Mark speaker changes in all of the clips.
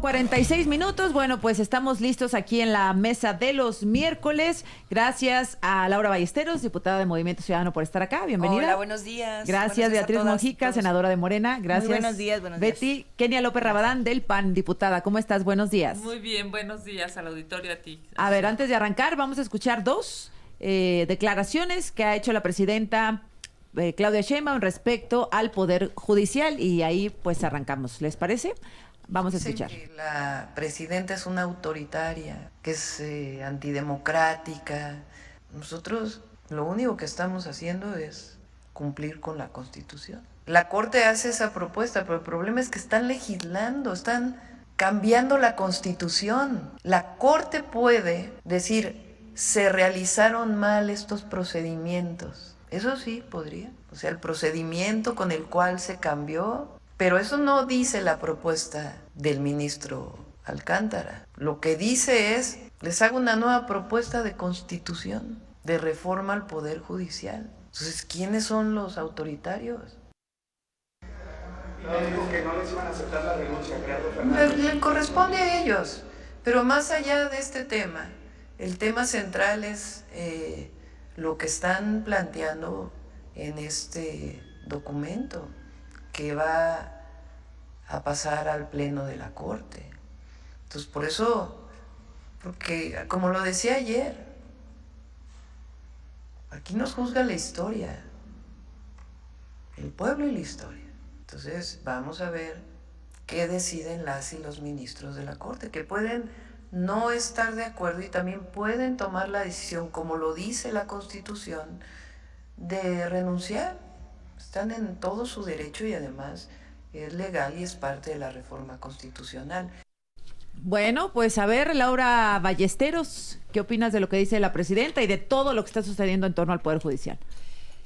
Speaker 1: 8:46. Bueno, pues estamos listos aquí en la mesa de los miércoles. Gracias a Laura Ballesteros, diputada de Movimiento Ciudadano, por estar acá. Bienvenida.
Speaker 2: Hola, buenos días.
Speaker 1: Gracias, Beatriz Mojica, senadora de Morena. Gracias.
Speaker 3: Muy buenos días,
Speaker 1: Betty. Kenia López Rabadán, del PAN, diputada. ¿Cómo estás? Buenos días.
Speaker 4: Muy bien, buenos días al auditorio, a ti.
Speaker 1: A ver, antes de arrancar, vamos a escuchar dos declaraciones que ha hecho la presidenta Claudia Sheinbaum respecto al Poder Judicial, y ahí pues arrancamos. ¿Les parece? Vamos a escuchar.
Speaker 5: Dicen que la presidenta es una autoritaria, que es antidemocrática. Nosotros lo único que estamos haciendo es cumplir con la Constitución. La Corte hace esa propuesta, pero el problema es que están legislando, están cambiando la Constitución. La Corte puede decir, se realizaron mal estos procedimientos. Eso sí podría. O sea, el procedimiento con el cual se cambió. Pero eso no dice la propuesta del ministro Alcántara. Lo que dice es, les hago una nueva propuesta de constitución, de reforma al Poder Judicial. Entonces, ¿quiénes son los autoritarios?
Speaker 6: No, dijo que no les iban a aceptar la renuncia, Gerardo Fernández.
Speaker 5: Le corresponde a ellos. Pero más allá de este tema, el tema central es lo que están planteando en este documento, que va a pasar al pleno de la Corte. Entonces, por eso, porque como lo decía ayer, aquí nos juzga la historia, el pueblo y la historia. Entonces, vamos a ver qué deciden las y los ministros de la Corte, que pueden no estar de acuerdo y también pueden tomar la decisión, como lo dice la Constitución, de renunciar. Están en todo su derecho y además es legal y es parte de la reforma constitucional.
Speaker 1: Bueno, pues a ver, Laura Ballesteros, ¿qué opinas de lo que dice la presidenta y de todo lo que está sucediendo en torno al Poder Judicial?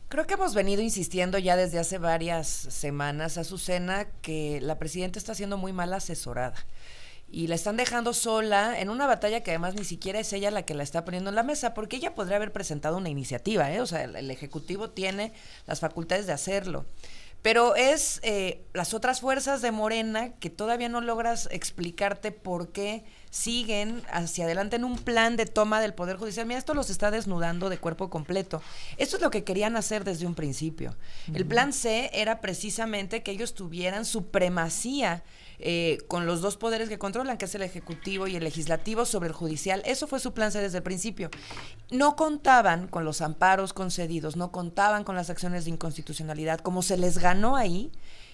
Speaker 2: Creo que hemos venido insistiendo ya desde hace varias semanas, Azucena, que la presidenta está siendo muy mal asesorada. Y la están dejando sola en una batalla que además ni siquiera es ella la que la está poniendo en la mesa, porque ella podría haber presentado una iniciativa, o sea, el Ejecutivo tiene las facultades de hacerlo. Pero es las otras fuerzas de Morena que todavía no logras explicarte por qué siguen hacia adelante en un plan de toma del Poder Judicial. Mira, esto los está desnudando de cuerpo completo. Esto es lo que querían hacer desde un principio. El plan C era precisamente que ellos tuvieran supremacía con los dos poderes que controlan, que es el Ejecutivo y el Legislativo, sobre el Judicial. Eso fue su plan C desde el principio. No contaban con los amparos concedidos, no contaban con las acciones de inconstitucionalidad, como se les ganó ahí.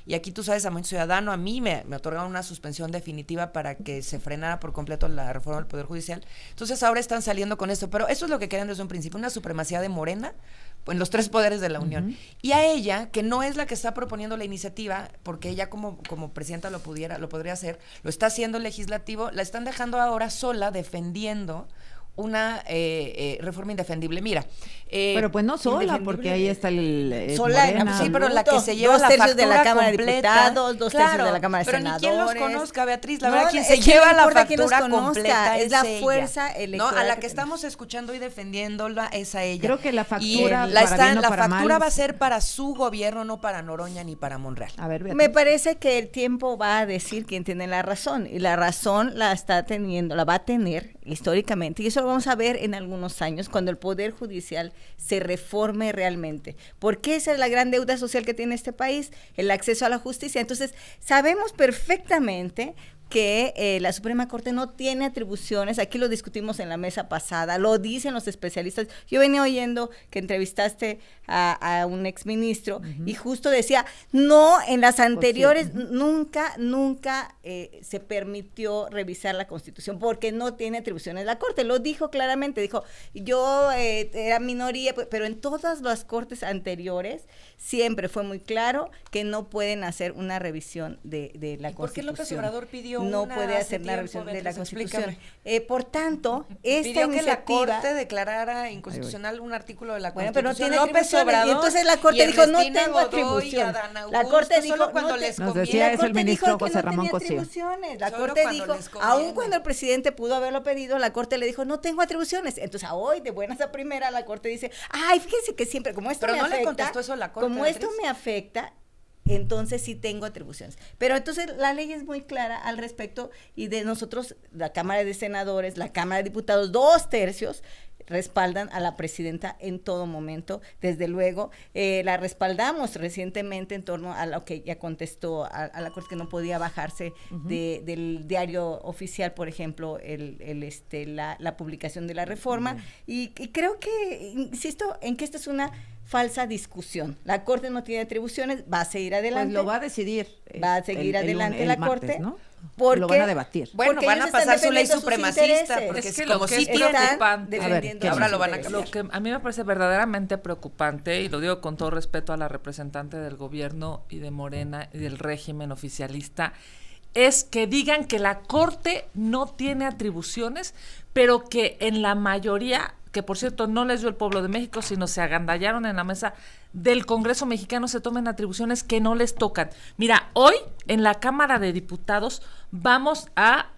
Speaker 2: Y aquí tú sabes, a Movimiento Ciudadano, a mí me otorgaron una suspensión definitiva para que se frenara por completo la reforma del Poder Judicial. Entonces ahora están saliendo con esto, pero eso es lo que querían desde un principio, una supremacía de Morena en los tres poderes de la Unión. Y a ella, que no es la que está proponiendo la iniciativa, porque ella como presidenta lo podría hacer, lo está haciendo el Legislativo, la están dejando ahora sola defendiendo una reforma indefendible. Mira,
Speaker 1: pero pues no sola, porque ahí está el
Speaker 3: sola,
Speaker 1: Morena.
Speaker 2: sí, pero la que se lleva la factura
Speaker 3: de la Cámara
Speaker 2: completa,
Speaker 3: de Diputados, 2/3 de la Cámara de
Speaker 2: pero
Speaker 3: Senadores.
Speaker 2: Pero ni quien los conozca, Beatriz, la
Speaker 3: no,
Speaker 2: verdad, quien
Speaker 3: es
Speaker 2: se
Speaker 3: que
Speaker 2: lleva
Speaker 3: no
Speaker 2: la
Speaker 3: importa quién los
Speaker 2: factura
Speaker 3: conozca,
Speaker 2: completa
Speaker 3: es la
Speaker 2: ella.
Speaker 3: fuerza electoral.
Speaker 2: No, a la que estamos escuchando y defendiéndola es a ella.
Speaker 1: Creo que la factura,
Speaker 2: y
Speaker 1: para
Speaker 2: la
Speaker 1: bien o para
Speaker 2: factura
Speaker 1: mal,
Speaker 2: va a ser para su gobierno, no para Noroña ni para Monreal.
Speaker 1: A ver, Beatriz.
Speaker 3: Me parece que el tiempo va a decir quién tiene la razón, y la razón la va a tener históricamente, y eso lo vamos a ver en algunos años cuando el Poder Judicial se reforme realmente, porque esa es la gran deuda social que tiene este país, el acceso a la justicia. Entonces sabemos perfectamente que la Suprema Corte no tiene atribuciones, aquí lo discutimos en la mesa pasada, lo dicen los especialistas. Yo venía oyendo que entrevistaste a un exministro y justo decía, no, en las anteriores nunca se permitió revisar la Constitución porque no tiene atribuciones la Corte, lo dijo claramente, dijo, yo era minoría, pero en todas las cortes anteriores siempre fue muy claro que no pueden hacer una revisión de la Constitución.
Speaker 2: ¿Por qué López Obrador pidió
Speaker 3: no
Speaker 2: una
Speaker 3: puede hacer
Speaker 2: tiempo,
Speaker 3: la revisión de la Constitución?
Speaker 2: Explícame.
Speaker 3: Por tanto, esta
Speaker 2: pidió
Speaker 3: iniciativa...
Speaker 2: que la Corte declarara inconstitucional un artículo de la
Speaker 3: Bueno,
Speaker 2: Constitución.
Speaker 3: pero no tiene
Speaker 2: López Obrador,
Speaker 3: y entonces la Corte dijo, no tengo atribución.
Speaker 2: La
Speaker 3: Corte dijo,
Speaker 2: solo cuando
Speaker 3: no
Speaker 2: les
Speaker 1: Nos
Speaker 2: conviene.
Speaker 1: decía
Speaker 3: la
Speaker 1: eso el
Speaker 3: Corte
Speaker 1: ministro
Speaker 3: dijo que
Speaker 1: José
Speaker 3: no
Speaker 1: Ramón
Speaker 3: tenía
Speaker 1: Cosío.
Speaker 3: atribuciones. La
Speaker 2: Solo
Speaker 3: Corte
Speaker 2: cuando
Speaker 3: dijo,
Speaker 2: les conviene.
Speaker 3: aun cuando el presidente pudo haberlo pedido, la Corte le dijo, no tengo atribuciones. Entonces, hoy, de buenas a primera, la Corte dice, ay, fíjense que siempre, como esto
Speaker 2: Pero
Speaker 3: me
Speaker 2: no
Speaker 3: afecta,
Speaker 2: le contestó eso a la Corte,
Speaker 3: como esto
Speaker 2: Beatriz.
Speaker 3: me afecta, entonces sí tengo atribuciones. Pero entonces la ley es muy clara al respecto y de nosotros, la Cámara de Senadores, la Cámara de Diputados, 2/3 respaldan a la presidenta en todo momento. Desde luego, la respaldamos recientemente en torno a lo que ya contestó a la Corte, que no podía bajarse del diario oficial, por ejemplo, la publicación de la reforma. Y creo que, insisto, en que esta es una falsa discusión. La Corte no tiene atribuciones, va a seguir adelante.
Speaker 1: Pues lo va a decidir.
Speaker 3: Va a seguir adelante la
Speaker 1: martes,
Speaker 3: Corte.
Speaker 1: ¿no?
Speaker 3: Porque
Speaker 1: lo van a debatir.
Speaker 2: Bueno,
Speaker 3: porque
Speaker 2: van a
Speaker 3: ellos están
Speaker 2: pasar su ley
Speaker 3: defendiendo sus
Speaker 2: supremacista,
Speaker 3: intereses.
Speaker 2: porque
Speaker 4: Es que
Speaker 2: como
Speaker 4: lo que
Speaker 2: sí
Speaker 4: es
Speaker 2: tienen,
Speaker 4: preocupante.
Speaker 3: defendiendo
Speaker 1: A ver,
Speaker 2: ahora
Speaker 3: sus
Speaker 2: lo van a
Speaker 3: intereses.
Speaker 4: Lo que a mí me parece verdaderamente preocupante, y lo digo con todo respeto a la representante del gobierno y de Morena y del régimen oficialista, es que digan que la Corte no tiene atribuciones, pero que en la mayoría, que por cierto no les dio el pueblo de México, sino se agandallaron en la mesa del Congreso mexicano, se tomen atribuciones que no les tocan. Mira, hoy en la Cámara de Diputados vamos a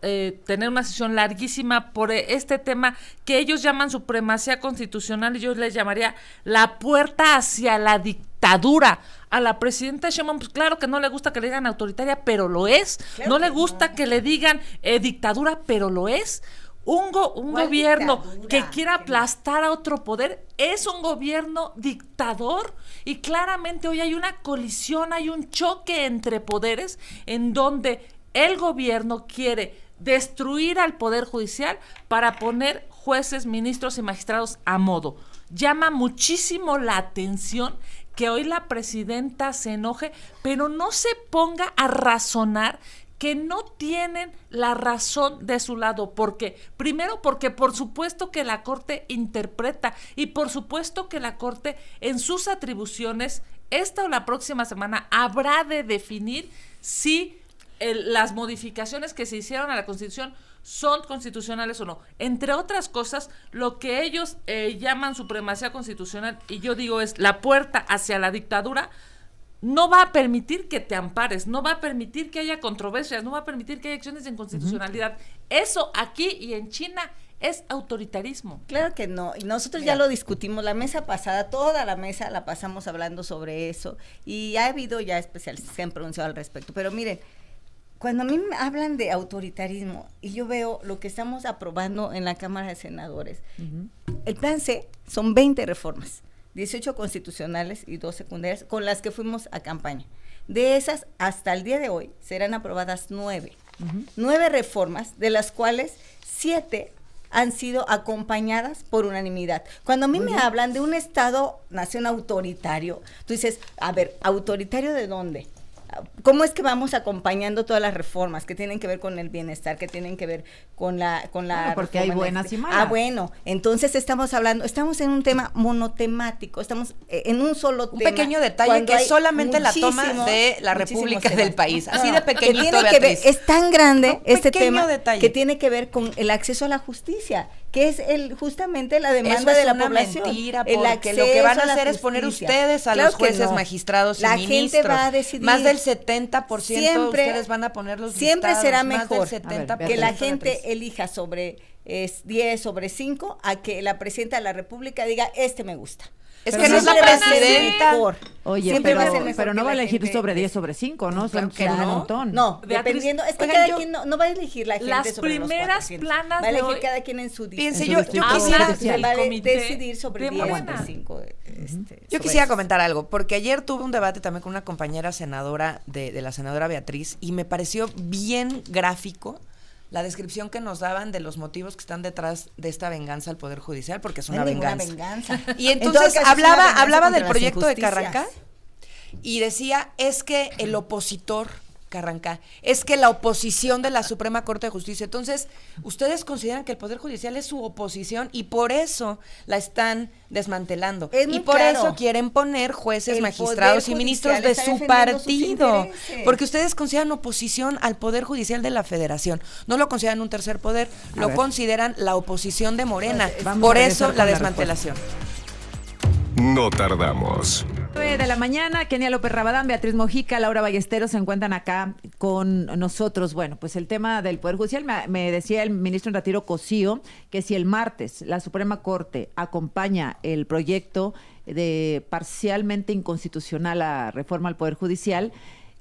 Speaker 4: tener una sesión larguísima por este tema que ellos llaman supremacía constitucional, y yo les llamaría la puerta hacia la dictadura. A la presidenta Sheinbaum, pues claro que no le gusta que le digan autoritaria, pero lo es.
Speaker 3: Claro
Speaker 4: no le
Speaker 3: que
Speaker 4: gusta
Speaker 3: no.
Speaker 4: que le digan dictadura, pero lo es. Un gobierno
Speaker 3: dictadura?
Speaker 4: que quiera aplastar a otro poder es un gobierno dictador, y claramente hoy hay una colisión, hay un choque entre poderes en donde el gobierno quiere destruir al poder judicial para poner jueces, ministros y magistrados a modo. Llama muchísimo la atención que hoy la presidenta se enoje, pero no se ponga a razonar que no tienen la razón de su lado. ¿Por qué? Primero, porque por supuesto que la Corte interpreta, y por supuesto que la Corte en sus atribuciones, esta o la próxima semana, habrá de definir si las modificaciones que se hicieron a la Constitución son constitucionales o no. Entre otras cosas, lo que ellos llaman supremacía constitucional, y yo digo es la puerta hacia la dictadura, no va a permitir que te ampares, no va a permitir que haya controversias, no va a permitir que haya acciones de inconstitucionalidad. Eso aquí y en China es autoritarismo.
Speaker 3: Claro que no, y nosotros ya lo discutimos la mesa pasada, toda la mesa la pasamos hablando sobre eso, y ha habido ya especialistas que han pronunciado al respecto, pero miren, cuando a mí me hablan de autoritarismo y yo veo lo que estamos aprobando en la Cámara de Senadores, el plan C son 20 reformas, 18 constitucionales y 2 secundarias, con las que fuimos a campaña. De esas, hasta el día de hoy, serán aprobadas 9. 9 reformas, de las cuales 7 han sido acompañadas por unanimidad. Cuando a mí me hablan de un Estado-nación autoritario, tú dices, a ver, ¿autoritario de dónde? ¿Cómo es que vamos acompañando todas las reformas que tienen que ver con el bienestar, que tienen que ver con la
Speaker 1: Bueno, porque hay buenas y malas.
Speaker 3: Ah, bueno, entonces estamos en un tema monotemático, estamos en un solo tema.
Speaker 2: Un pequeño detalle
Speaker 3: cuando
Speaker 2: que es
Speaker 3: hay
Speaker 2: solamente la toma
Speaker 3: muchísimos,
Speaker 2: de la
Speaker 3: muchísimos
Speaker 2: República
Speaker 3: temas.
Speaker 2: del país. Así
Speaker 3: No,
Speaker 2: de pequeñito,
Speaker 3: que tiene que ver,
Speaker 2: Beatriz.
Speaker 3: es tan grande
Speaker 2: Un
Speaker 3: este
Speaker 2: pequeño
Speaker 3: tema
Speaker 2: detalle.
Speaker 3: que tiene que ver con el acceso a la justicia, que es justamente la demanda
Speaker 2: Eso es
Speaker 3: de la
Speaker 2: una
Speaker 3: población.
Speaker 2: mentira,
Speaker 3: El
Speaker 2: porque lo que van a
Speaker 3: acceso la
Speaker 2: hacer es poner
Speaker 3: justicia.
Speaker 2: ustedes a
Speaker 3: Claro
Speaker 2: los
Speaker 3: que
Speaker 2: jueces,
Speaker 3: no.
Speaker 2: magistrados y
Speaker 3: la
Speaker 2: ministros.
Speaker 3: gente va a decidir.
Speaker 2: Más del 70%
Speaker 3: Siempre-
Speaker 2: ustedes van a poner los
Speaker 3: Siempre
Speaker 2: listados,
Speaker 3: será
Speaker 2: más
Speaker 3: mejor
Speaker 2: del 70%,
Speaker 3: que la
Speaker 2: Beatriz.
Speaker 3: gente elija sobre 10 sobre 5 a que la presidenta de la República diga, me gusta.
Speaker 2: Es
Speaker 1: Pero
Speaker 2: que no es la
Speaker 3: Siempre va a ser
Speaker 2: presidenta.
Speaker 3: mejor.
Speaker 1: Oye,
Speaker 3: Siempre va a ser mejor
Speaker 1: pero no
Speaker 3: que
Speaker 1: va a
Speaker 3: la
Speaker 1: elegir
Speaker 3: gente-
Speaker 1: sobre 10 sobre 5, ¿no?
Speaker 2: Claro
Speaker 1: Son
Speaker 2: que
Speaker 1: un
Speaker 2: no.
Speaker 1: montón.
Speaker 3: No,
Speaker 4: Beatriz,
Speaker 3: dependiendo, es que
Speaker 2: oigan,
Speaker 3: cada
Speaker 2: yo-
Speaker 3: quien no va a elegir la gente
Speaker 4: Las
Speaker 3: sobre los
Speaker 4: primeras
Speaker 3: 400.
Speaker 4: planas
Speaker 3: va a
Speaker 4: de
Speaker 3: elegir
Speaker 4: hoy-
Speaker 3: cada quien en su
Speaker 2: Fíjense,
Speaker 1: En su
Speaker 2: yo
Speaker 1: distrito
Speaker 2: quisiera,
Speaker 1: judicial.
Speaker 3: va a
Speaker 4: comité
Speaker 3: decidir sobre
Speaker 4: de
Speaker 3: 10
Speaker 4: Morena.
Speaker 3: sobre 5.
Speaker 2: Yo quisiera comentar algo, porque ayer tuve un debate también con una compañera senadora de la senadora Beatriz, y me pareció bien gráfico la descripción que nos daban de los motivos que están detrás de esta venganza al Poder Judicial, porque es una venganza. Y
Speaker 3: En todo
Speaker 2: entonces
Speaker 3: caso, es una venganza
Speaker 2: hablaba
Speaker 3: contra
Speaker 2: del
Speaker 3: las
Speaker 2: proyecto de
Speaker 3: injusticias.
Speaker 2: Carranca y decía, es que el opositor Carranca, es que la oposición de la Suprema Corte de Justicia. Entonces, ustedes consideran que el Poder Judicial es su oposición y por eso la están desmantelando.
Speaker 3: Es muy
Speaker 2: Y por
Speaker 3: claro.
Speaker 2: eso quieren poner jueces,
Speaker 3: El
Speaker 2: magistrados
Speaker 3: Poder
Speaker 2: y ministros
Speaker 3: Judicial
Speaker 2: de
Speaker 3: está
Speaker 2: su
Speaker 3: defendiendo sus
Speaker 2: partido.
Speaker 3: intereses.
Speaker 2: Porque ustedes consideran oposición al Poder Judicial de la Federación. No lo consideran un tercer poder, lo
Speaker 1: ver.
Speaker 2: consideran la oposición de Morena.
Speaker 1: Vamos
Speaker 2: Por
Speaker 1: a
Speaker 2: eso
Speaker 1: regresar
Speaker 2: la
Speaker 1: con la
Speaker 2: desmantelación.
Speaker 7: No tardamos.
Speaker 1: 9 de la mañana, Kenia López Rabadán, Beatriz Mojica, Laura Ballesteros se encuentran acá con nosotros. Bueno, pues el tema del Poder Judicial, me decía el ministro en retiro Cosío, que si el martes la Suprema Corte acompaña el proyecto de parcialmente inconstitucional a reforma al Poder Judicial,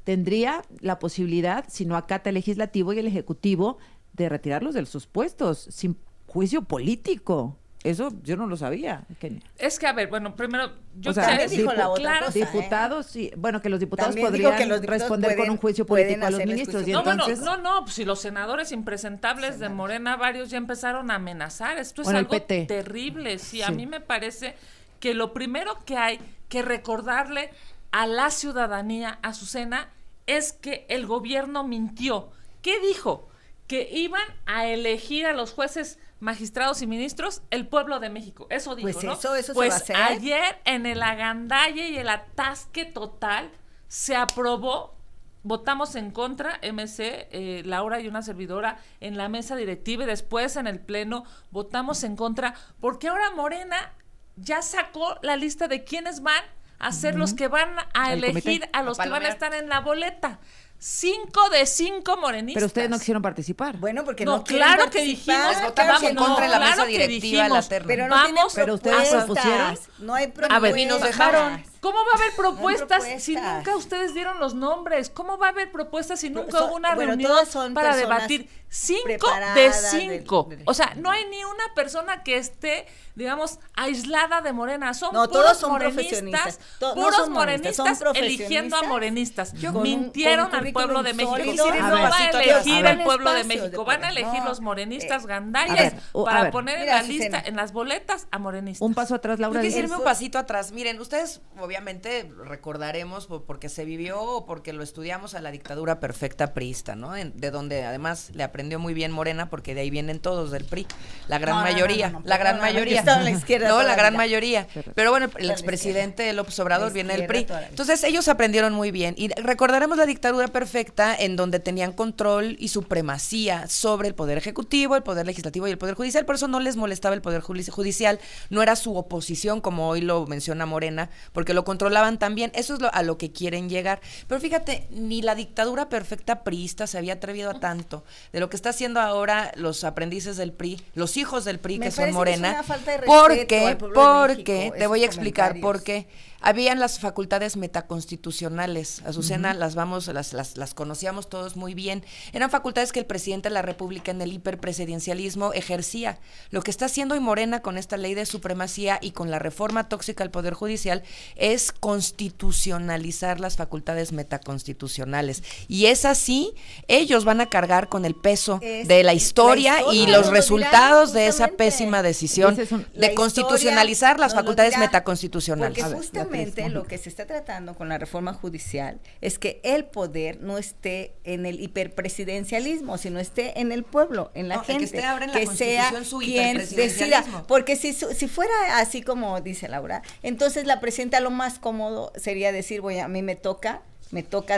Speaker 1: tendría la posibilidad, si no acata el Legislativo y el Ejecutivo, de retirarlos de sus puestos sin juicio político. Eso yo no lo sabía, Kenia.
Speaker 4: Es que, a ver, bueno, primero, yo
Speaker 1: O sea,
Speaker 3: También dijo la otra
Speaker 4: claro,
Speaker 3: cosa,
Speaker 1: diputados, sí, bueno, que los diputados
Speaker 3: También
Speaker 1: podrían
Speaker 3: dijo que los diputados
Speaker 1: responder con un juicio
Speaker 3: pueden
Speaker 1: político a los
Speaker 3: hacerles
Speaker 1: ministros. Y
Speaker 3: juicio
Speaker 4: No,
Speaker 1: entonces,
Speaker 4: no, pues si los senadores impresentables de Morena, varios ya empezaron a amenazar. Esto es
Speaker 1: Bueno, el
Speaker 4: algo
Speaker 1: PT.
Speaker 4: terrible. Sí, a
Speaker 1: Sí.
Speaker 4: mí me parece que lo primero que hay que recordarle a la ciudadanía, a Azucena, es que el gobierno mintió. ¿Qué dijo? Que iban a elegir a los jueces, magistrados y ministros el pueblo de México. Eso dijo,
Speaker 3: Pues
Speaker 4: ¿no?
Speaker 3: eso se
Speaker 4: Pues
Speaker 3: va a hacer.
Speaker 4: ayer en el agandalle y el atasque total se aprobó. Votamos en contra, MC, Laura y una servidora en la mesa directiva, y después en el pleno votamos en contra, porque ahora Morena ya sacó la lista de quiénes van a ser los que van a
Speaker 1: El
Speaker 4: elegir
Speaker 1: comité.
Speaker 4: a los que van a
Speaker 2: palomear.
Speaker 4: estar en la boleta. 5 de 5 morenistas.
Speaker 1: pero ustedes no quisieron participar.
Speaker 3: Bueno, porque
Speaker 4: No,
Speaker 3: no quieren
Speaker 4: claro que
Speaker 3: participar,
Speaker 4: dijimos,
Speaker 2: Pues votamos en contra en la mesa
Speaker 4: claro que
Speaker 2: directiva,
Speaker 4: dijimos,
Speaker 2: la terna.
Speaker 3: pero no
Speaker 4: vamos,
Speaker 3: tienen
Speaker 1: pero ustedes
Speaker 3: propuestas,
Speaker 1: propusieron.
Speaker 3: no hay propuestas.
Speaker 4: A ver,
Speaker 2: y nos dejaron.
Speaker 4: ¿Cómo va a haber propuestas si
Speaker 3: propuestas.
Speaker 4: nunca ustedes dieron los nombres? ¿Cómo va a haber propuestas si nunca
Speaker 3: Son-
Speaker 4: hubo una
Speaker 3: bueno,
Speaker 4: reunión
Speaker 3: todas son
Speaker 4: para
Speaker 3: personas
Speaker 4: debatir? 5 de
Speaker 3: preparadas
Speaker 4: 5.
Speaker 3: del-
Speaker 4: O sea, no hay ni una persona que esté, digamos, aislada de Morena. Son
Speaker 3: No,
Speaker 4: puros
Speaker 3: todos son
Speaker 4: morenistas,
Speaker 3: profesionistas. No
Speaker 4: puros
Speaker 3: son morenistas, son
Speaker 4: morenistas eligiendo a
Speaker 3: profesionistas.
Speaker 4: morenistas.
Speaker 3: Con un-
Speaker 4: Mintieron
Speaker 3: con
Speaker 4: al pueblo de México.
Speaker 3: currículum sólido.
Speaker 4: No
Speaker 1: A ver,
Speaker 4: va a
Speaker 2: pasito atrás.
Speaker 4: elegir
Speaker 1: A
Speaker 4: el
Speaker 1: ver.
Speaker 4: pueblo de
Speaker 3: Espacios de
Speaker 4: México. Van a
Speaker 3: poder.
Speaker 4: elegir
Speaker 3: No,
Speaker 4: los morenistas
Speaker 1: a
Speaker 4: gandallas
Speaker 1: ver, a
Speaker 4: para
Speaker 1: ver.
Speaker 4: poner en
Speaker 3: Mira,
Speaker 4: la
Speaker 3: Azucena.
Speaker 4: lista, en las boletas, a morenistas.
Speaker 1: Un paso atrás,
Speaker 2: Yo
Speaker 1: Laura.
Speaker 2: quisiera irme
Speaker 3: Eso-
Speaker 2: un pasito atrás. Miren, ustedes obviamente recordaremos porque se vivió o porque lo estudiamos a la dictadura perfecta priista, ¿no? De donde además le aprendió muy bien Morena, porque de ahí vienen todos del PRI, la gran
Speaker 3: No, no,
Speaker 2: mayoría,
Speaker 3: no, no,
Speaker 2: la gran
Speaker 3: perdóname,
Speaker 2: mayoría.
Speaker 3: yo estaba en la izquierda
Speaker 2: No,
Speaker 3: toda
Speaker 2: la
Speaker 3: la
Speaker 2: gran
Speaker 3: vida.
Speaker 2: mayoría. Pero bueno, el
Speaker 3: la
Speaker 2: expresidente López Obrador
Speaker 3: La
Speaker 2: viene del
Speaker 3: izquierda
Speaker 2: PRI.
Speaker 3: toda la vida.
Speaker 2: Entonces ellos aprendieron muy bien y recordaremos la dictadura perfecta en donde tenían control y supremacía sobre el poder ejecutivo, el poder legislativo y el poder judicial. Por eso no les molestaba el poder judicial, no era su oposición como hoy lo menciona Morena, porque lo controlaban también. Eso es a lo que quieren llegar. Pero fíjate, ni la dictadura perfecta priista se había atrevido a tanto. De lo que está haciendo ahora los aprendices del PRI, los hijos del PRI
Speaker 3: Me
Speaker 2: que son
Speaker 3: parece que es
Speaker 2: Morena.
Speaker 3: una falta de respeto al
Speaker 2: Porque
Speaker 3: pueblo de México,
Speaker 2: te voy a
Speaker 3: esos
Speaker 2: explicar
Speaker 3: comentarios.
Speaker 2: por qué. Habían las facultades metaconstitucionales, Azucena, las conocíamos todos muy bien. Eran facultades que el presidente de la República en el hiperpresidencialismo ejercía. Lo que está haciendo hoy Morena con esta ley de supremacía y con la reforma tóxica al Poder Judicial es constitucionalizar las facultades metaconstitucionales. Y es así, ellos van a cargar con el peso
Speaker 3: Es
Speaker 2: de la historia y
Speaker 3: nos
Speaker 2: los
Speaker 3: lo
Speaker 2: resultados
Speaker 3: dirán
Speaker 2: de esa
Speaker 3: justamente.
Speaker 2: pésima decisión
Speaker 1: Ese es un-
Speaker 3: La
Speaker 2: de constitucionalizar
Speaker 3: historia
Speaker 2: las
Speaker 3: nos lo
Speaker 2: facultades
Speaker 3: dirá,
Speaker 2: metaconstitucionales.
Speaker 3: Porque
Speaker 1: A ver,
Speaker 3: justamente
Speaker 1: Beatriz,
Speaker 3: lo que se está tratando con la reforma judicial es que el poder no esté en el hiperpresidencialismo, sino esté en el pueblo, en la
Speaker 2: No, el que
Speaker 3: gente,
Speaker 2: esté ahora en la
Speaker 3: sea
Speaker 2: Constitución su
Speaker 3: quien decida.
Speaker 2: hiperpresidencialismo.
Speaker 3: Porque si fuera así como dice Laura, entonces la presidenta lo más cómodo sería decir, a mí me toca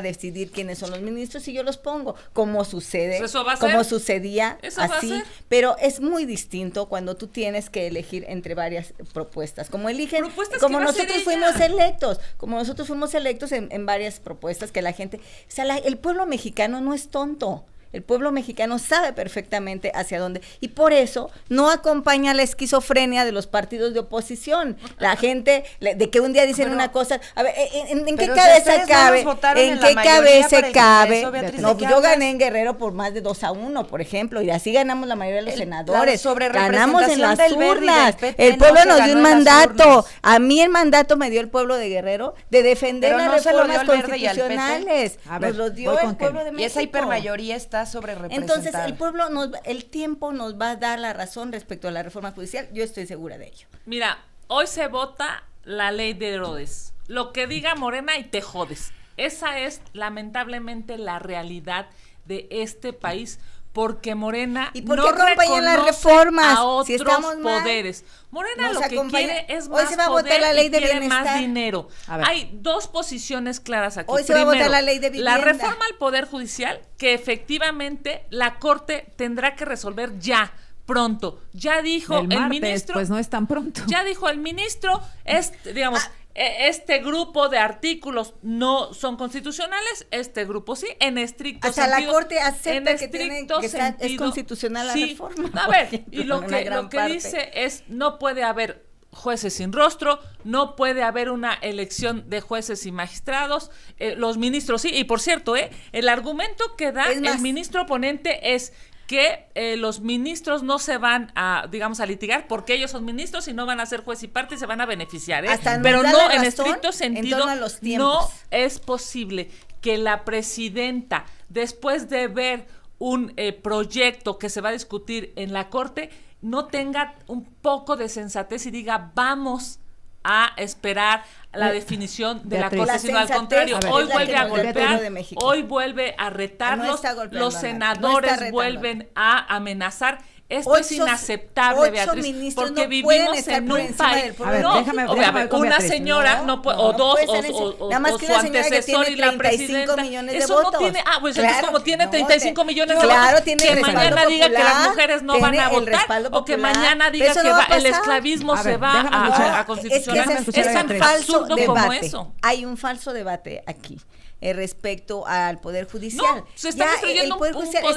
Speaker 3: decidir quiénes son los ministros y yo los pongo, como sucede,
Speaker 4: Pues eso va a
Speaker 3: como
Speaker 4: ser.
Speaker 3: sucedía
Speaker 4: Eso va a
Speaker 3: así,
Speaker 4: ser.
Speaker 3: pero es muy distinto cuando tú tienes que elegir entre varias propuestas, como eligen,
Speaker 4: Propuestas
Speaker 3: como
Speaker 4: que va a hacer
Speaker 3: nosotros fuimos electos en varias propuestas que la gente, o sea, el pueblo mexicano no es tonto. El pueblo mexicano sabe perfectamente hacia dónde y por eso no acompaña la esquizofrenia de los partidos de oposición. La gente de que un día dicen
Speaker 2: Pero-
Speaker 3: una cosa, a ver, ¿en qué
Speaker 2: pero si
Speaker 3: cabeza
Speaker 2: ustedes no
Speaker 3: cabe?
Speaker 2: los votaron
Speaker 3: ¿En
Speaker 2: en la
Speaker 3: qué
Speaker 2: mayoría
Speaker 3: cabeza
Speaker 2: para el
Speaker 3: cabe?
Speaker 2: Congreso, Beatriz,
Speaker 3: No,
Speaker 2: ¿de qué
Speaker 3: yo
Speaker 2: hablas?
Speaker 3: gané en Guerrero por más de 2-1, por ejemplo, y así ganamos la mayoría de los
Speaker 2: La
Speaker 3: senadores.
Speaker 2: sobrerepresentación
Speaker 3: Ganamos en las
Speaker 2: del Verde y del
Speaker 3: urnas.
Speaker 2: PT
Speaker 3: El
Speaker 2: no
Speaker 3: pueblo
Speaker 2: se
Speaker 3: nos dio
Speaker 2: ganó
Speaker 3: un
Speaker 2: en las
Speaker 3: mandato.
Speaker 2: urnas.
Speaker 3: A mí el mandato me dio el pueblo de Guerrero de defender
Speaker 2: Pero
Speaker 3: las
Speaker 2: no se lo dio
Speaker 3: reformas
Speaker 2: al Verde y al PT.
Speaker 3: constitucionales.
Speaker 1: A ver,
Speaker 3: Nos lo dio
Speaker 1: voy
Speaker 3: el
Speaker 1: con
Speaker 3: pueblo
Speaker 1: Kenia.
Speaker 3: de México.
Speaker 2: Y esa hipermayoría está sobre representada.
Speaker 3: Entonces, el tiempo nos va a dar la razón respecto a la reforma judicial. Yo estoy segura de ello.
Speaker 4: Mira, hoy se vota la ley de Herodes. Lo que diga Morena y te jodes. Esa es lamentablemente la realidad de este país. Porque Morena
Speaker 3: ¿Y por
Speaker 4: no
Speaker 3: qué acompañan las
Speaker 4: reconoce
Speaker 3: reformas?
Speaker 4: a otros
Speaker 3: Si estamos mal,
Speaker 4: poderes. Morena
Speaker 3: nos
Speaker 4: lo que
Speaker 3: acompaña-
Speaker 4: quiere es
Speaker 3: Hoy
Speaker 4: más
Speaker 3: se va a votar
Speaker 4: poder
Speaker 3: la ley
Speaker 4: y
Speaker 3: de
Speaker 4: quiere más
Speaker 3: bienestar.
Speaker 4: dinero.
Speaker 1: A ver.
Speaker 4: Hay dos posiciones claras aquí.
Speaker 3: Hoy se va a votar
Speaker 4: Primero,
Speaker 3: la ley de
Speaker 4: la
Speaker 3: vivienda.
Speaker 4: reforma al Poder Judicial, que efectivamente la Corte tendrá que resolver ya, pronto. Ya dijo
Speaker 1: El
Speaker 4: el
Speaker 1: martes,
Speaker 4: ministro.
Speaker 1: pues no es tan pronto.
Speaker 4: Ya dijo el ministro, digamos, este grupo de artículos no son constitucionales, este grupo sí, en estricto
Speaker 3: hasta
Speaker 4: sentido.
Speaker 3: La Corte acepta
Speaker 4: en
Speaker 3: que tiene
Speaker 4: estricto
Speaker 3: que es constitucional la
Speaker 4: sí.
Speaker 3: reforma.
Speaker 4: A ver,
Speaker 3: por ejemplo,
Speaker 4: y lo que dice es, no puede haber jueces sin rostro, no puede haber una elección de jueces y magistrados, los ministros sí, y por cierto, el argumento que da el ministro ponente es que los ministros no se van a, digamos, a litigar porque ellos son ministros y no van a ser juez y parte y se van a beneficiar, pero no, en estricto sentido, no es posible que la presidenta, después de ver un proyecto que se va a discutir en la Corte, no tenga un poco de sensatez y diga, vamos a esperar la definición de la Corte, sino al contrario, hoy vuelve a golpear, hoy vuelve a retarlos, los senadores vuelven a amenazar. Esto es inaceptable, Beatriz, porque vivimos en un país.
Speaker 1: A ver, déjame
Speaker 4: una señora no puede, o dos, o su antecesor y la presidenta. Eso no tiene, pues entonces como tiene 35 millones de votos, que mañana diga que las mujeres no van a votar, o que mañana diga que el esclavismo se va a constitucionalizar.
Speaker 3: Es
Speaker 4: tan absurdo como eso.
Speaker 3: Hay un falso debate aquí. Respecto al Poder Judicial.
Speaker 4: No, se está destruyendo
Speaker 3: el Poder Judicial
Speaker 4: poder.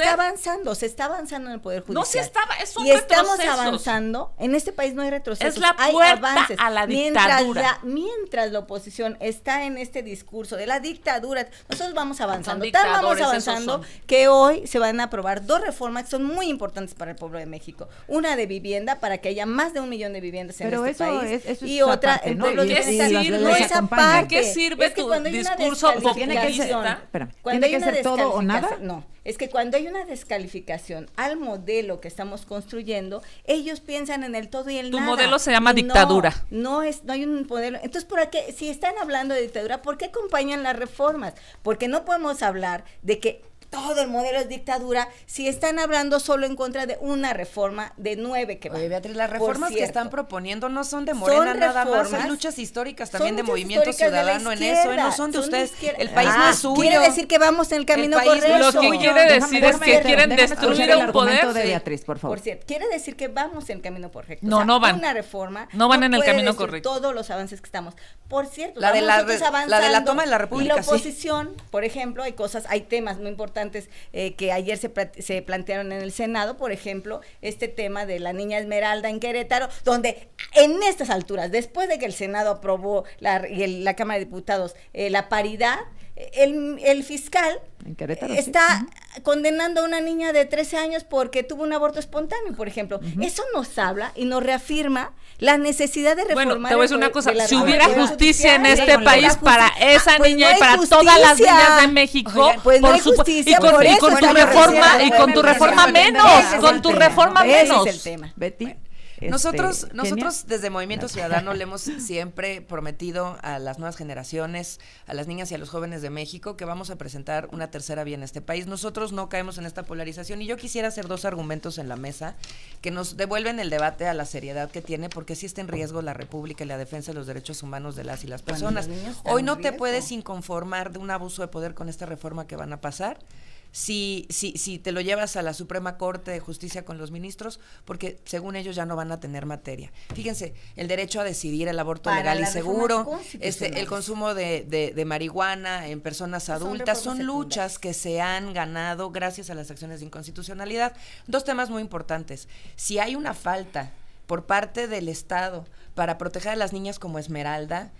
Speaker 3: Se está avanzando en el Poder Judicial.
Speaker 4: No, sí estaba, es un
Speaker 3: y estamos
Speaker 4: retrocesos.
Speaker 3: Avanzando, en este país no hay retrocesos,
Speaker 4: es la
Speaker 3: hay
Speaker 4: puerta
Speaker 3: avances.
Speaker 4: a la dictadura.
Speaker 3: Mientras la oposición está en este discurso de la dictadura, nosotros vamos avanzando,
Speaker 4: vamos
Speaker 3: avanzando que hoy se van a aprobar 2 reformas que son muy importantes para el pueblo de México. Una de vivienda, para que haya más de 1 millón de viviendas en este país, y otra,
Speaker 1: aparte,
Speaker 3: el pueblo
Speaker 1: ¿no?
Speaker 3: no es aparte.
Speaker 4: ¿Qué sirve tu discurso
Speaker 1: populista? ¿Tiene que ser todo o nada?
Speaker 3: No, es que cuando hay una descalificación al modelo que estamos construyendo, ellos piensan en el todo y el nada.
Speaker 4: Tu modelo se llama dictadura.
Speaker 3: No hay un modelo. Entonces, ¿por qué? Si están hablando de dictadura, ¿por qué acompañan las reformas? Porque no podemos hablar de que todo el modelo es dictadura si están hablando solo en contra de una reforma de 9 que va.
Speaker 2: Oye, Beatriz, las reformas que están proponiendo no son de Morena nada más, hay luchas históricas también de Movimiento Ciudadano en eso, no son de ustedes, el país no es suyo.
Speaker 3: Quiere decir que vamos en el camino correcto.
Speaker 4: Lo que quiere decir es que quieren destruir un poder.
Speaker 1: De Beatriz, por favor.
Speaker 3: Por cierto, quiere decir que vamos en el camino correcto.
Speaker 4: No, no van.
Speaker 3: Una reforma
Speaker 4: no van en el camino correcto.
Speaker 3: Todos los avances que estamos. Por cierto,
Speaker 2: la de la toma de la República,
Speaker 3: y la oposición, por ejemplo, hay temas muy importantes que ayer se plantearon en el Senado, por ejemplo, este tema de la niña Esmeralda en Querétaro, donde en estas alturas, después de que el Senado aprobó y la Cámara de Diputados la paridad, el fiscal
Speaker 1: en Querétaro,
Speaker 3: está condenando a una niña de 13 años porque tuvo un aborto espontáneo, por ejemplo. Eso nos habla y nos reafirma la necesidad de reformar.
Speaker 4: Bueno, te voy a decir una cosa, si hubiera justicia en este país para esa niña y para todas las niñas de México,
Speaker 3: pues no hay justicia,
Speaker 4: y con tu reforma menos, con tu reforma menos.
Speaker 3: Ese es el tema.
Speaker 1: Betty.
Speaker 2: Nosotros desde Movimiento Ciudadano le hemos siempre prometido a las nuevas generaciones, a las niñas y a los jóvenes de México, que vamos a presentar una tercera vía en este país. Nosotros no caemos en esta polarización y yo quisiera hacer 2 argumentos en la mesa que nos devuelven el debate a la seriedad que tiene, porque sí está en riesgo la República y la defensa de los derechos humanos de las y las personas. Hoy no te puedes inconformar de un abuso de poder con esta reforma que van a pasar. Si te lo llevas a la Suprema Corte de Justicia con los ministros, porque según ellos ya no van a tener materia. Fíjense, el derecho a decidir, el aborto legal y seguro, el consumo de marihuana en personas adultas, son luchas que se han ganado gracias a las acciones de inconstitucionalidad. 2 temas muy importantes. Si hay una falta por parte del Estado para proteger a las niñas como Esmeralda,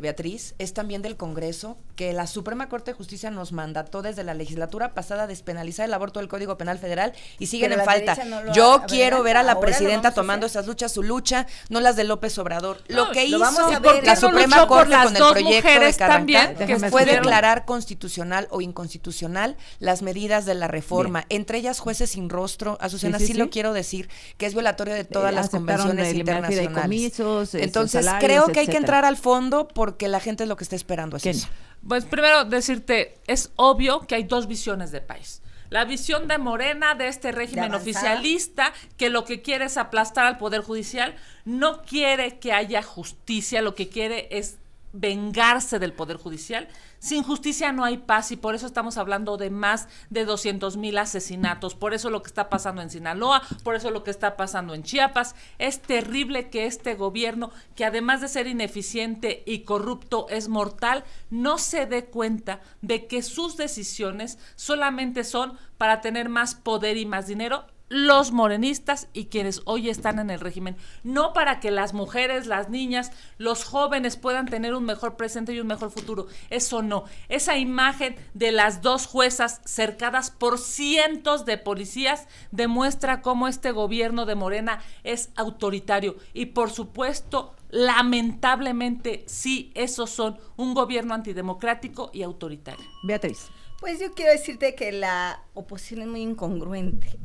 Speaker 2: Beatriz, es también del Congreso, que la Suprema Corte de Justicia nos mandató desde la legislatura pasada despenalizar el aborto del Código Penal Federal y siguen en falta. Yo quiero ver a la presidenta tomando esas luchas, su lucha, no las de López Obrador. Lo que hizo la Suprema Corte con el proyecto de Carrancal fue declarar constitucional o inconstitucional las medidas de la reforma, entre ellas jueces sin rostro. Azucena, sí lo quiero decir, que es violatorio de todas las convenciones internacionales. Entonces, creo que hay que entrar al fondo, porque la gente lo que está esperando es eso.
Speaker 4: Pues primero decirte, es obvio que hay 2 visiones de país. La visión de Morena, de este régimen oficialista, que lo que quiere es aplastar al Poder Judicial, no quiere que haya justicia, lo que quiere es vengarse del Poder Judicial. Sin justicia no hay paz y por eso estamos hablando de más de 200,000 asesinatos, por eso lo que está pasando en Sinaloa, por eso lo que está pasando en Chiapas. Es terrible que este gobierno, que además de ser ineficiente y corrupto es mortal, no se dé cuenta de que sus decisiones solamente son para tener más poder y más dinero, los morenistas y quienes hoy están en el régimen, no para que las mujeres, las niñas, los jóvenes puedan tener un mejor presente y un mejor futuro. Eso no. Esa imagen de las dos juezas cercadas por cientos de policías demuestra cómo este gobierno de Morena es autoritario y por supuesto, lamentablemente, sí, esos son un gobierno antidemocrático y autoritario.
Speaker 1: Beatriz.
Speaker 3: Pues yo quiero decirte que la oposición es muy incongruente.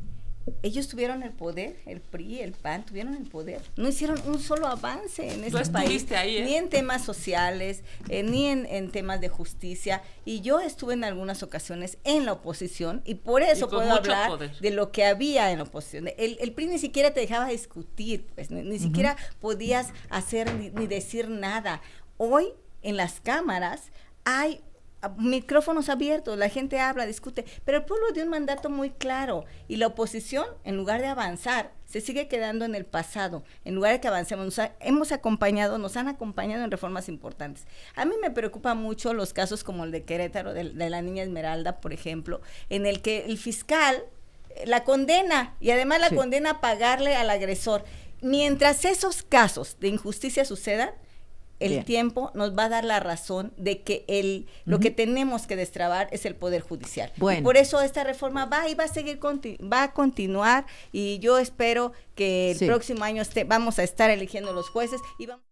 Speaker 3: Ellos tuvieron el poder, el PRI, el PAN, tuvieron el poder. No hicieron un solo avance en este país,
Speaker 4: ahí,
Speaker 3: ni en temas sociales, ni en temas de justicia. Y yo estuve en algunas ocasiones en la oposición y por eso puedo hablar de lo que había en la oposición. El PRI ni siquiera te dejaba discutir, pues, ni siquiera podías hacer ni decir nada. Hoy en las cámaras hay micrófonos abiertos, la gente habla, discute, pero el pueblo dio un mandato muy claro y la oposición, en lugar de avanzar, se sigue quedando en el pasado. En lugar de que avancemos, nos han acompañado en reformas importantes. A mí me preocupa mucho los casos como el de Querétaro, de la niña Esmeralda, por ejemplo, en el que el fiscal la condena y además la condena a pagarle al agresor. Mientras esos casos de injusticia sucedan, el tiempo nos va a dar la razón de que lo que tenemos que destrabar es el Poder Judicial.
Speaker 1: Bueno.
Speaker 3: Y por eso esta reforma va a seguir, va a continuar y yo espero que el próximo año vamos a estar eligiendo los jueces y vamos.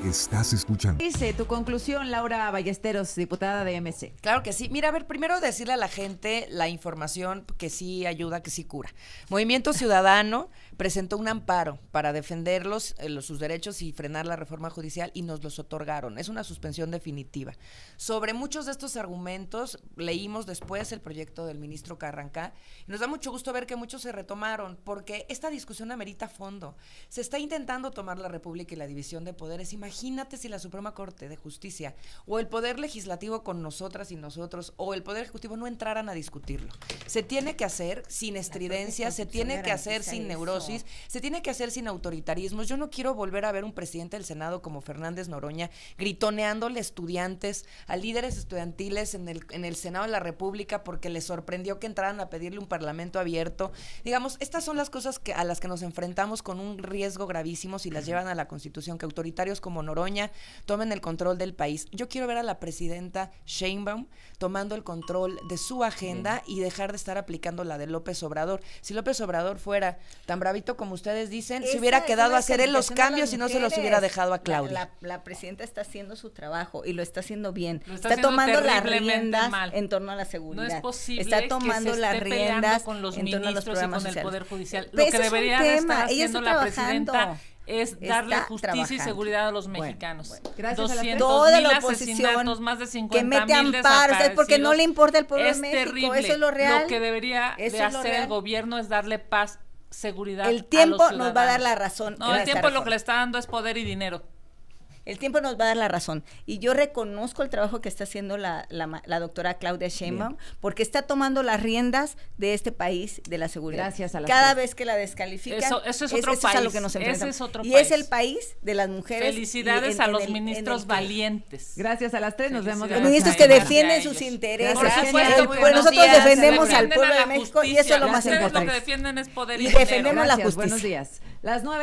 Speaker 7: Estás escuchando.
Speaker 1: Dice tu conclusión, Laura Ballesteros, diputada de MC.
Speaker 2: Claro que sí. Mira, a ver, primero decirle a la gente la información que sí ayuda, que sí cura. Movimiento Ciudadano presentó un amparo para defenderlos, sus derechos y frenar la reforma judicial y nos los otorgaron. Es una suspensión definitiva. Sobre muchos de estos argumentos leímos después el proyecto del ministro Carrancá y nos da mucho gusto ver que muchos se retomaron porque esta discusión amerita fondo. Se está intentando tomar la República y la división de poderes. Imagínate si la Suprema Corte de Justicia o el Poder Legislativo con nosotras y nosotros o el Poder Ejecutivo no entraran a discutirlo. Se tiene que hacer sin estridencia, se tiene que hacer sin neurosis, se tiene que hacer sin autoritarismos. Yo no quiero volver a ver un presidente del Senado como Fernández Noroña gritoneándole a estudiantes, a líderes estudiantiles en el Senado de la República porque les sorprendió que entraran a pedirle un parlamento abierto. Digamos, estas son las cosas a las que nos enfrentamos con un riesgo gravísimo si las llevan a la Constitución, que autoritarios como Noroña tomen el control del país. Yo quiero ver a la presidenta Sheinbaum tomando el control de su agenda y dejar de estar aplicando la de López Obrador. Si López Obrador fuera tan bravito como ustedes dicen, se hubiera quedado a hacer él los cambios y no se los hubiera dejado a Claudia.
Speaker 3: La presidenta está haciendo su trabajo y lo está haciendo bien.
Speaker 4: Está
Speaker 3: tomando las riendas en torno a la seguridad.
Speaker 4: No es posible
Speaker 3: está tomando
Speaker 4: que se
Speaker 3: las
Speaker 4: esté
Speaker 3: riendas
Speaker 4: con los
Speaker 3: en torno a los
Speaker 4: ministros y
Speaker 3: programas
Speaker 4: con el
Speaker 3: sociales.
Speaker 4: Poder Judicial.
Speaker 3: Pero
Speaker 4: Lo que debería de estar haciendo la presidenta es darle justicia y seguridad a los mexicanos.
Speaker 1: Bueno, gracias a las
Speaker 3: 200,000
Speaker 4: asesinatos, más de 50,000
Speaker 3: que mete amparos, es porque no le importa el pueblo de México.
Speaker 4: Terrible.
Speaker 3: Eso es lo real.
Speaker 4: Lo que debería de hacer el gobierno es darle paz, seguridad a los ciudadanos.
Speaker 3: El tiempo nos va a dar la razón.
Speaker 4: No, el tiempo lo que le está dando es poder y dinero.
Speaker 3: El tiempo nos va a dar la razón. Y yo reconozco el trabajo que está haciendo la doctora Claudia Sheinbaum, porque está tomando las riendas de este país, de la seguridad.
Speaker 1: Gracias a las
Speaker 3: Cada
Speaker 1: tres.
Speaker 3: vez que la descalifican,
Speaker 4: eso es otro país.
Speaker 3: Es a lo que nos enfrentamos.
Speaker 4: Ese es otro
Speaker 3: y
Speaker 4: país.
Speaker 3: es el país de las mujeres.
Speaker 4: Felicidades a los ministros valientes.
Speaker 1: Gracias a las tres, nos vemos.
Speaker 3: Los ministros que defienden sus intereses.
Speaker 4: Por supuesto,
Speaker 3: pues nosotros
Speaker 2: días,
Speaker 3: defendemos al
Speaker 4: defienden
Speaker 3: pueblo
Speaker 4: a
Speaker 3: de
Speaker 4: la
Speaker 3: México y eso
Speaker 4: justicia.
Speaker 3: es lo más
Speaker 4: Ustedes
Speaker 3: importante.
Speaker 4: lo que defienden es poder y
Speaker 3: Y
Speaker 4: dinero.
Speaker 3: defendemos la
Speaker 1: Gracias,
Speaker 3: justicia.
Speaker 1: buenos días. Las 9:00